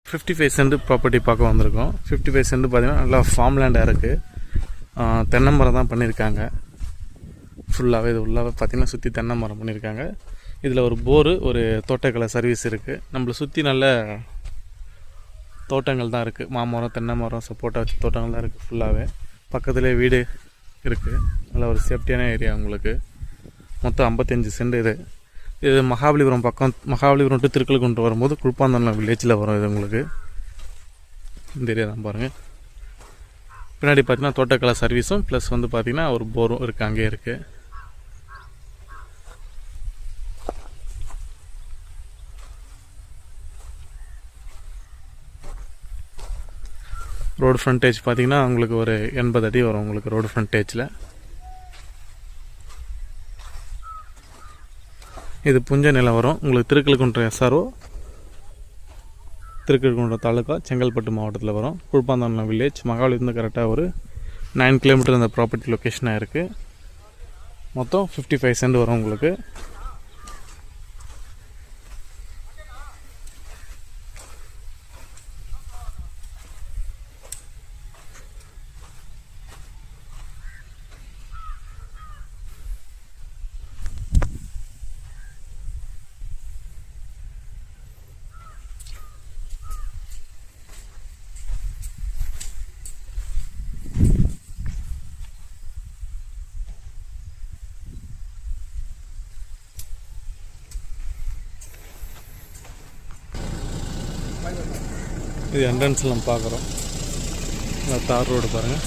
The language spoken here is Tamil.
55 சென்ட் ப்ராப்பர்ட்டி பார்க்க வந்திருக்கோம். 55 சென்ட் பார்த்தீங்கன்னா நல்லா ஃபார்ம் லேண்டாக இருக்குது. தென்னை மரம் தான் பண்ணியிருக்காங்க. ஃபுல்லாகவே இது உள்ளாக பார்த்தீங்கன்னா சுற்றி தென்னை மரம் பண்ணியிருக்காங்க. இதில் ஒரு போரு, ஒரு தோட்டக்கலை சர்வீஸ் இருக்குது. நம்மளை சுற்றி நல்ல தோட்டங்கள் தான் இருக்குது. மாமரம், தென்னை மரம், சப்போட்டா வச்சு தோட்டங்கள் தான் இருக்குது. ஃபுல்லாகவே பக்கத்துலேயே வீடு இருக்குது. நல்ல ஒரு சேஃப்டியான ஏரியா உங்களுக்கு. மொத்தம் 55 சென்ட் இது மகாபலிபுரம் பக்கம். மகாபலிபுரம் டு திருக்கல்குன்றம் வரும்போது குழுப்பாந்தோலம் வில்லேஜில் வரும். இது உங்களுக்கு இந்த ஏரியா தான் பாருங்கள். பின்னாடி பார்த்தீங்கன்னா தோட்டக்கலை சர்வீஸும் ப்ளஸ் வந்து பார்த்திங்கன்னா ஒரு போரும் இருக்குது, அங்கேயே இருக்குது. ரோடு ஃப்ரண்டேஜ் பார்த்திங்கன்னா உங்களுக்கு ஒரு 80 அடி வரும் உங்களுக்கு ரோடு ஃப்ரண்டேஜில். இது புஞ்ச நிலம் வரும் உங்களுக்கு. திருக்கல்குன்றம் SRO, திருக்கல்குன்றம் தாலுக்கா, செங்கல்பட்டு மாவட்டத்தில் வரும். குழுப்பாந்தோலம் வில்லேஜ், மகாபலிபுரம் கரெக்டாக ஒரு 9 கிலோமீட்டர் இந்த ப்ராப்பர்ட்டி லொக்கேஷனாக இருக்குது. மொத்தம் 55 சென்ட் வரும் உங்களுக்கு. இது என்ட்ரன்ஸில் நம்ம பார்க்குறோம். தார் ரோடு பாருங்கள்.